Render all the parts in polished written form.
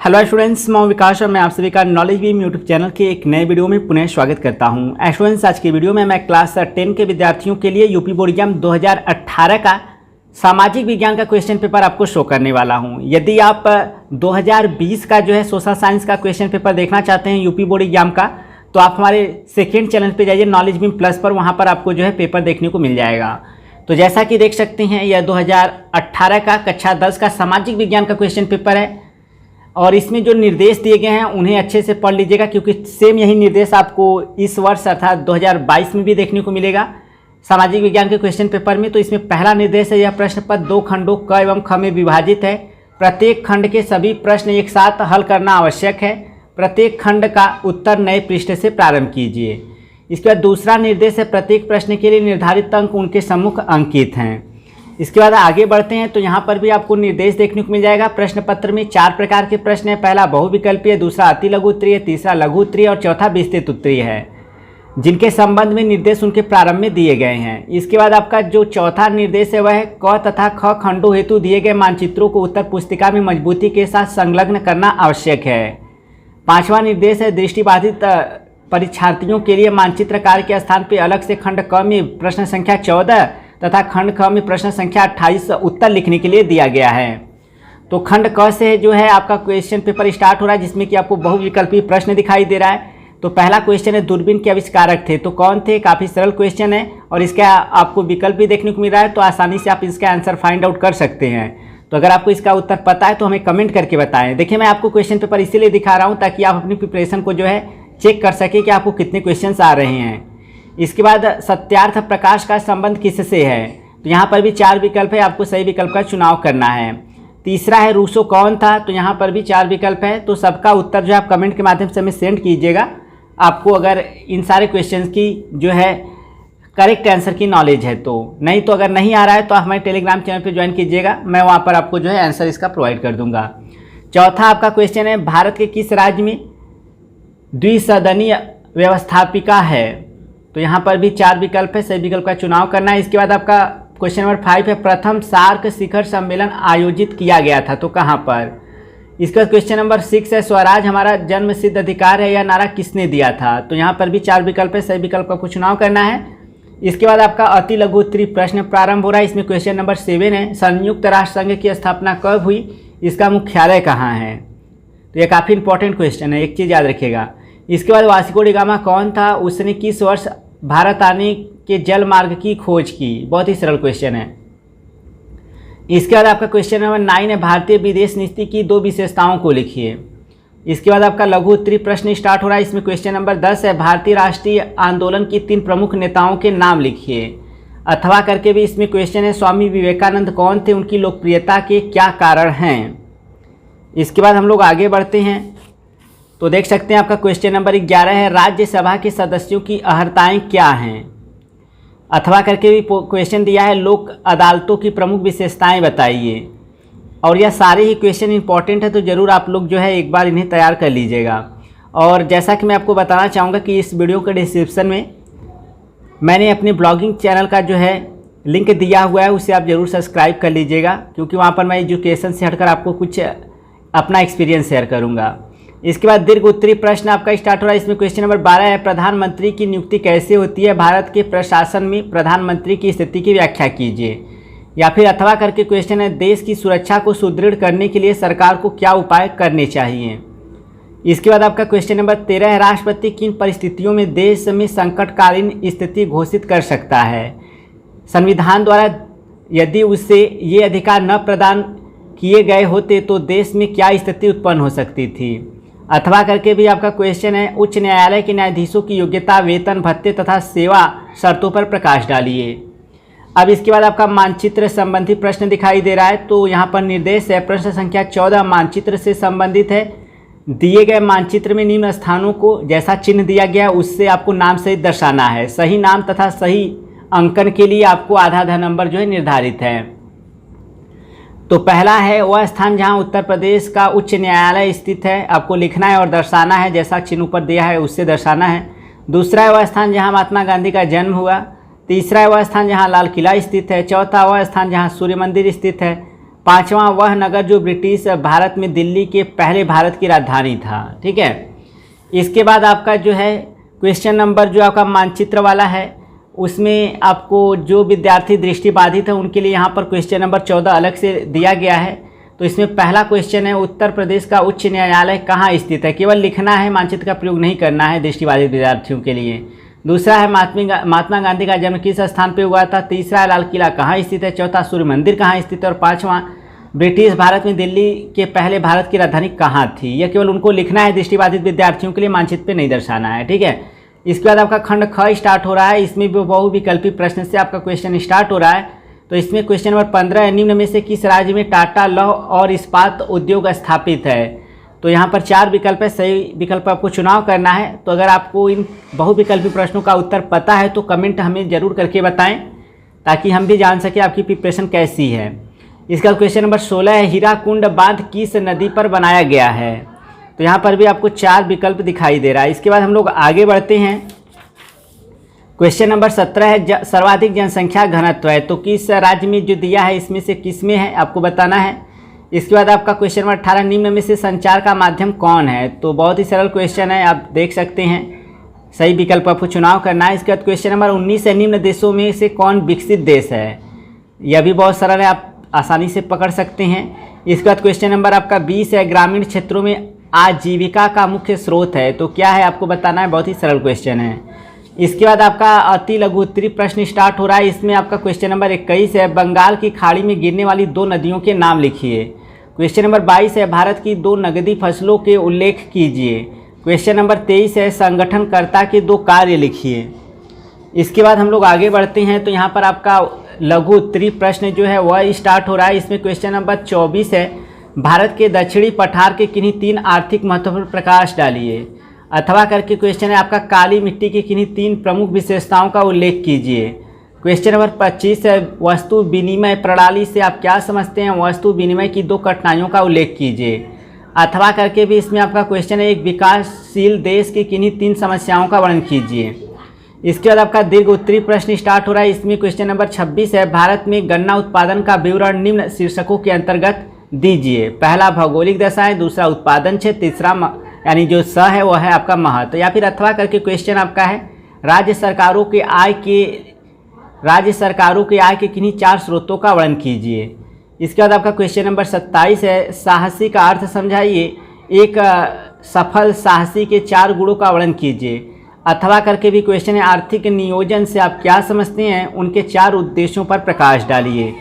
Hello students, मैं विकास और मैं आप सभी का नॉलेज बीम यूट्यूब चैनल के एक नए वीडियो में पुनः स्वागत करता हूं। स्टूडेंट्स, आज की वीडियो में मैं क्लास 10 के विद्यार्थियों के लिए यूपी बोर्ड एग्जाम 2018 का सामाजिक विज्ञान का क्वेश्चन पेपर आपको शो करने वाला हूं। यदि आप 2020 का जो है सोशल साइंस का क्वेश्चन पेपर देखना चाहते हैं यूपी बोर्ड एग्जाम का, तो आप हमारे सेकेंड चैनल पर जाइए नॉलेज बीम प्लस पर, वहाँ पर आपको जो है पेपर देखने को मिल जाएगा। तो जैसा कि देख सकते हैं, यह 2018 का कक्षा 10 का सामाजिक विज्ञान का क्वेश्चन पेपर है और इसमें जो निर्देश दिए गए हैं उन्हें अच्छे से पढ़ लीजिएगा, क्योंकि सेम यही निर्देश आपको इस वर्ष अर्थात 2022 में भी देखने को मिलेगा सामाजिक विज्ञान के क्वेश्चन पेपर में। तो इसमें पहला निर्देश है, यह प्रश्न पत्र 2 खंडों क एवं ख में विभाजित है। प्रत्येक खंड के सभी प्रश्न एक साथ हल करना आवश्यक है। प्रत्येक खंड का उत्तर नए पृष्ठ से प्रारंभ कीजिए। इसके बाद दूसरा निर्देश है, प्रत्येक प्रश्न के लिए निर्धारित अंक उनके सम्मुख अंकित हैं। इसके बाद आगे बढ़ते हैं तो यहाँ पर भी आपको निर्देश देखने को मिल जाएगा। प्रश्न पत्र में 4 प्रकार के प्रश्न हैं। पहला बहुविकल्पीय, दूसरा अति लघु उत्तरीय, तीसरा लघु उत्तरीय और चौथा विस्तृत उत्तरीय है, जिनके संबंध में निर्देश उनके प्रारंभ में दिए गए हैं। इसके बाद आपका जो चौथा निर्देश है वह है, क तथा ख खंडों हेतु दिए गए मानचित्रों को उत्तर पुस्तिका में मजबूती के साथ संलग्न करना आवश्यक है। पाँचवा निर्देश है, दृष्टिबाधित परीक्षार्थियों के लिए मानचित्र कार्य के स्थान पर अलग से खंड क में प्रश्न संख्या 14 तथा खंड ख में प्रश्न संख्या 28 उत्तर लिखने के लिए दिया गया है। तो खंड क से जो है आपका क्वेश्चन पेपर स्टार्ट हो रहा है, जिसमें कि आपको बहुविकल्पीय प्रश्न दिखाई दे रहा है। तो पहला क्वेश्चन है, दूरबीन के आविष्कारक थे तो कौन थे। काफ़ी सरल क्वेश्चन है और इसका आपको विकल्प भी देखने को मिल रहा है, तो आसानी से आप इसका आंसर फाइंड आउट कर सकते हैं। तो अगर आपको इसका उत्तर पता है तो हमें कमेंट करके बताएं। देखिए, मैं आपको क्वेश्चन पेपर इसीलिए दिखा रहा हूँ ताकि आप अपनी प्रिपरेशन को जो है चेक कर सकें कि आपको कितने क्वेश्चन आ रहे हैं। इसके बाद सत्यार्थ प्रकाश का संबंध किससे है, तो यहाँ पर भी 4 विकल्प है, आपको सही विकल्प का चुनाव करना है। तीसरा है, रूसो कौन था, तो यहाँ पर भी 4 विकल्प है। तो सबका उत्तर जो आप कमेंट के माध्यम से हमें सेंड कीजिएगा, आपको अगर इन सारे क्वेश्चंस की जो है करेक्ट आंसर की नॉलेज है तो। नहीं तो अगर नहीं आ रहा है तो आप हमारे टेलीग्राम चैनल पर ज्वाइन कीजिएगा, मैं वहाँ पर आपको जो है आंसर इसका प्रोवाइड कर दूँगा। चौथा आपका क्वेश्चन है, भारत के किस राज्य में द्विसदनीय व्यवस्थापिका है, तो यहाँ पर भी 4 विकल्प है, सही विकल्प का चुनाव करना है। इसके बाद आपका क्वेश्चन नंबर 5 है, प्रथम सार्क शिखर सम्मेलन आयोजित किया गया था तो कहाँ पर। इसका क्वेश्चन नंबर 6 है, स्वराज हमारा जन्म सिद्ध अधिकार है, यह नारा किसने दिया था, तो यहाँ पर भी 4 विकल्प है, सही विकल्प का चुनाव करना है। इसके बाद आपका अति लघु उत्तरीय प्रश्न प्रारंभ हो रहा है। इसमें क्वेश्चन नंबर 7 है, संयुक्त राष्ट्र संघ की स्थापना कब हुई, इसका मुख्यालय कहाँ है, तो यह काफ़ी इंपॉर्टेंट क्वेश्चन है, एक चीज़ याद रखिएगा। इसके बाद वास्को डी गामा कौन था, उसने किस वर्ष भारत आने के जल मार्ग की खोज की, बहुत ही सरल क्वेश्चन है। इसके बाद आपका क्वेश्चन नंबर 9 है, भारतीय विदेश नीति की 2 विशेषताओं को लिखिए। इसके बाद आपका लघु उत्तरीय प्रश्न स्टार्ट हो रहा है। इसमें क्वेश्चन नंबर 10 है, भारतीय राष्ट्रीय आंदोलन की 3 प्रमुख नेताओं के नाम लिखिए। अथवा करके भी इसमें क्वेश्चन है, स्वामी विवेकानंद कौन थे, उनकी लोकप्रियता के क्या कारण हैं। इसके बाद हम लोग आगे बढ़ते हैं तो देख सकते हैं आपका क्वेश्चन नंबर 11 है, राज्यसभा के सदस्यों की अर्हताएं क्या हैं। अथवा करके भी क्वेश्चन दिया है, लोक अदालतों की प्रमुख विशेषताएं बताइए। और यह सारे ही क्वेश्चन इंपॉर्टेंट है, तो ज़रूर आप लोग जो है एक बार इन्हें तैयार कर लीजिएगा। और जैसा कि मैं आपको बताना चाहूँगा कि इस वीडियो के डिस्क्रिप्शन में मैंने अपने ब्लॉगिंग चैनल का जो है लिंक दिया हुआ है, उसे आप ज़रूर सब्सक्राइब कर लीजिएगा, क्योंकि वहाँ पर मैं एजुकेशन से हटकर आपको कुछ अपना एक्सपीरियंस शेयर करूँगा। इसके बाद दीर्घ उत्तरीय प्रश्न आपका स्टार्ट हो रहा है। इसमें क्वेश्चन नंबर 12 है, प्रधानमंत्री की नियुक्ति कैसे होती है, भारत के प्रशासन में प्रधानमंत्री की स्थिति की व्याख्या कीजिए। या फिर अथवा करके क्वेश्चन है, देश की सुरक्षा को सुदृढ़ करने के लिए सरकार को क्या उपाय करने चाहिए। इसके बाद आपका क्वेश्चन नंबर 13 है, राष्ट्रपति किन परिस्थितियों में देश में संकटकालीन स्थिति घोषित कर सकता है, संविधान द्वारा यदि उससे ये अधिकार न प्रदान किए गए होते तो देश में क्या स्थिति उत्पन्न हो सकती थी। अथवा करके भी आपका क्वेश्चन है, उच्च न्यायालय के न्यायाधीशों की योग्यता, वेतन, भत्ते तथा सेवा शर्तों पर प्रकाश डालिए। अब इसके बाद आपका मानचित्र संबंधी प्रश्न दिखाई दे रहा है, तो यहाँ पर निर्देश है, प्रश्न संख्या 14 मानचित्र से संबंधित है। दिए गए मानचित्र में निम्न स्थानों को जैसा चिन्ह दिया गया उससे आपको नाम सहित दर्शाना है। सही नाम तथा सही अंकन के लिए आपको आधा नंबर जो है निर्धारित है। तो पहला है, वह स्थान जहां उत्तर प्रदेश का उच्च न्यायालय स्थित है, आपको लिखना है और दर्शाना है, जैसा चिन्ह ऊपर दिया है उससे दर्शाना है। दूसरा है, वह स्थान जहां महात्मा गांधी का जन्म हुआ। तीसरा है, वह स्थान जहां लाल किला स्थित है। चौथा, वह स्थान जहां सूर्य मंदिर स्थित है। पाँचवा वह नगर जो ब्रिटिश भारत में दिल्ली के पहले भारत की राजधानी था। ठीक है, इसके बाद आपका जो है क्वेश्चन नंबर जो आपका मानचित्र वाला है, उसमें आपको जो विद्यार्थी दृष्टिबाधित है उनके लिए यहाँ पर क्वेश्चन नंबर 14 अलग से दिया गया है। तो इसमें पहला क्वेश्चन है, उत्तर प्रदेश का उच्च न्यायालय कहाँ स्थित है। केवल लिखना है, मानचित्र का प्रयोग नहीं करना है दृष्टिबाधित विद्यार्थियों के लिए। दूसरा है महात्मा गांधी का जन्म किस स्थान पे हुआ था। तीसरा है लाल किला कहाँ स्थित है। चौथा सूर्य मंदिर कहाँ स्थित है। और पाँचवां ब्रिटिश भारत में दिल्ली के पहले भारत की राजधानी कहाँ थी। यह केवल उनको लिखना है दृष्टिबाधित विद्यार्थियों के लिए, मानचित्र पे नहीं दर्शाना है। ठीक है, इसके बाद आपका खंड ख स्टार्ट हो रहा है। इसमें भी बहुविकल्पी प्रश्न से आपका क्वेश्चन स्टार्ट हो रहा है। तो इसमें क्वेश्चन नंबर 15 है, निम्न में से किस राज्य में टाटा लौह और इस्पात उद्योग स्थापित है। तो यहाँ पर 4 विकल्प है, सही विकल्प आपको चुनाव करना है। तो अगर आपको इन बहुविकल्पी प्रश्नों का उत्तर पता है तो कमेंट हमें ज़रूर करके बताएं, ताकि हम भी जान सकें आपकी प्रिपरेशन कैसी है। इसका क्वेश्चन नंबर 16 है, हीराकुंड बांध किस नदी पर बनाया गया है। तो यहाँ पर भी आपको 4 विकल्प दिखाई दे रहा है। इसके बाद हम लोग आगे बढ़ते हैं। क्वेश्चन नंबर 17 है, सर्वाधिक जनसंख्या घनत्व है। तो किस राज्य में जो दिया है इसमें से किस में है आपको बताना है। इसके बाद आपका क्वेश्चन नंबर 18, निम्न में से संचार का माध्यम कौन है। तो बहुत ही सरल क्वेश्चन है, आप देख सकते हैं, सही विकल्प आपको चुनाव करना है। इसके बाद क्वेश्चन नंबर 19 है, निम्न देशों में से कौन विकसित देश है। यह भी बहुत सरल है, आप आसानी से पकड़ सकते हैं। इसके बाद क्वेश्चन नंबर आपका 20 है, ग्रामीण क्षेत्रों में आजीविका का मुख्य स्रोत है। तो क्या है आपको बताना है, बहुत ही सरल क्वेश्चन है। इसके बाद आपका अति लघु उत्तरीय प्रश्न स्टार्ट हो रहा है। इसमें आपका क्वेश्चन नंबर 21 है, बंगाल की खाड़ी में गिरने वाली 2 नदियों के नाम लिखिए। क्वेश्चन नंबर 22 है, भारत की 2 नकदी फसलों के उल्लेख कीजिए। क्वेश्चन नंबर 23 है, संगठनकर्ता के 2 कार्य लिखिए। इसके बाद हम लोग आगे बढ़ते हैं। तो यहाँ पर आपका लघु उत्तरीय प्रश्न जो है वह स्टार्ट हो रहा है। इसमें क्वेश्चन नंबर 24 है, भारत के दक्षिणी पठार के किन्हीं 3 आर्थिक महत्व पर प्रकाश डालिए। अथवा करके क्वेश्चन है आपका, काली मिट्टी की किन्हीं 3 प्रमुख विशेषताओं का उल्लेख कीजिए। क्वेश्चन नंबर 25 है, वस्तु विनिमय प्रणाली से आप क्या समझते हैं। वस्तु विनिमय की 2 कठिनाइयों का उल्लेख कीजिए। अथवा करके भी इसमें आपका क्वेश्चन है, एक विकासशील देश की किन्हीं 3 समस्याओं का वर्णन कीजिए। इसके बाद आपका दीर्घ उत्तरीय प्रश्न स्टार्ट हो रहा है। इसमें क्वेश्चन नंबर 26 है, भारत में गन्ना उत्पादन का विवरण निम्न शीर्षकों के अंतर्गत दीजिए। पहला भौगोलिक दशाएं, दूसरा उत्पादन क्षेत्र, तीसरा यानी जो स है वह है आपका महत्व। या फिर अथवा करके क्वेश्चन आपका है, राज्य सरकारों के आय के किन्हीं 4 स्रोतों का वर्णन कीजिए। इसके बाद आपका क्वेश्चन नंबर 27 है, साहसी का अर्थ समझाइए। एक सफल साहसी के 4 गुणों का वर्णन कीजिए। अथवा करके भी क्वेश्चन है, आर्थिक नियोजन से आप क्या समझते हैं, उनके 4 उद्देश्यों पर प्रकाश डालिए।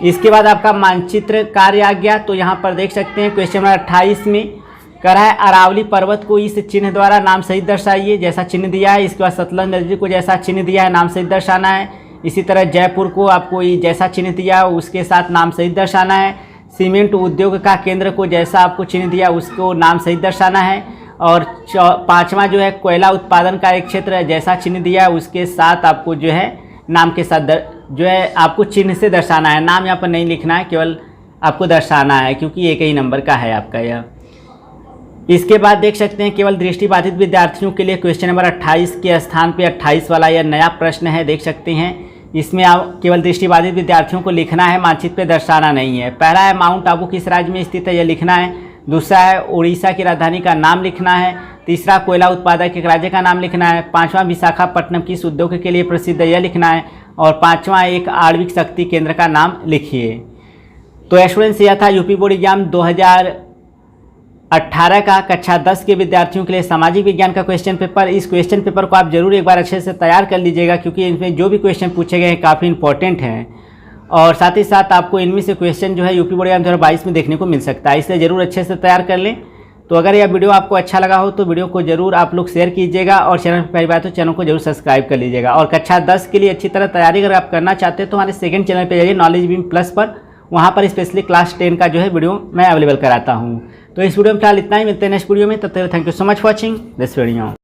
इसके बाद आपका मानचित्र कार्य आ गया। तो यहाँ पर देख सकते हैं क्वेश्चन नंबर 28 में करा है, अरावली पर्वत को इस चिन्ह द्वारा नाम सहित दर्शाइए, जैसा चिन्ह दिया है। इसके बाद सतलज नदी को जैसा चिन्ह दिया है नाम सहित दर्शाना है। इसी तरह जयपुर को आपको जैसा चिन्ह दिया है उसके साथ नाम सहित दर्शाना है। सीमेंट उद्योग का केंद्र को जैसा आपको चिन्ह दिया उसको नाम सहित दर्शाना है। और 5वां जो है, कोयला उत्पादन का एक क्षेत्र है, जैसा चिन्ह दिया है उसके साथ आपको जो है नाम के साथ जो है आपको चिन्ह से दर्शाना है। नाम यहाँ पर नहीं लिखना है, केवल आपको दर्शाना है, क्योंकि एक ही नंबर का है आपका यह। इसके बाद देख सकते हैं केवल दृष्टिबाधित विद्यार्थियों के लिए क्वेश्चन नंबर 28 के स्थान पे 28 वाला यह नया प्रश्न है, देख सकते हैं। इसमें आप केवल दृष्टिबाधित विद्यार्थियों को लिखना है, मानचित्र पे दर्शाना नहीं है। पहला है, माउंट आबू किस राज्य में स्थित है, यह लिखना है। दूसरा है, उड़ीसा की राजधानी का नाम लिखना है। तीसरा, कोयला उत्पादक एक राज्य का नाम लिखना है। 5वां, विशाखापट्टनम किस उद्योग के लिए प्रसिद्ध है, यह लिखना है। और 5वां, एक आणविक शक्ति केंद्र का नाम लिखिए। तो स्टूडेंट्स, यह था यूपी बोर्ड एग्जाम 2018 का कक्षा 10 के विद्यार्थियों के लिए सामाजिक विज्ञान का क्वेश्चन पेपर। इस क्वेश्चन पेपर को आप जरूर एक बार अच्छे से तैयार कर लीजिएगा, क्योंकि इनमें जो भी क्वेश्चन पूछे गए हैं काफ़ी इंपॉर्टेंट हैं। और साथ ही साथ आपको इनमें से क्वेश्चन जो है यूपी बोर्ड एग्जाम 2022 में देखने को मिल सकता है, इसलिए ज़रूर अच्छे से तैयार कर लें। तो अगर यह वीडियो आपको अच्छा लगा हो तो वीडियो को जरूर आप लोग शेयर कीजिएगा, और चैनल पर पहली बार तो चैनल को जरूर सब्सक्राइब कर लीजिएगा। और कक्षा 10 के लिए अच्छी तरह तैयारी अगर आप करना चाहते हैं तो हमारे सेकंड चैनल पर जाइए, नॉलेज बीम प्लस पर। वहाँ पर स्पेशली क्लास 10 का जो है वीडियो मैं अवेलेबल कराता हूँ। तो इस वीडियो में फिलहाल इतना ही, मिलते हैं नेक्स्ट वीडियो में। तब तक thank you so much for watching this video.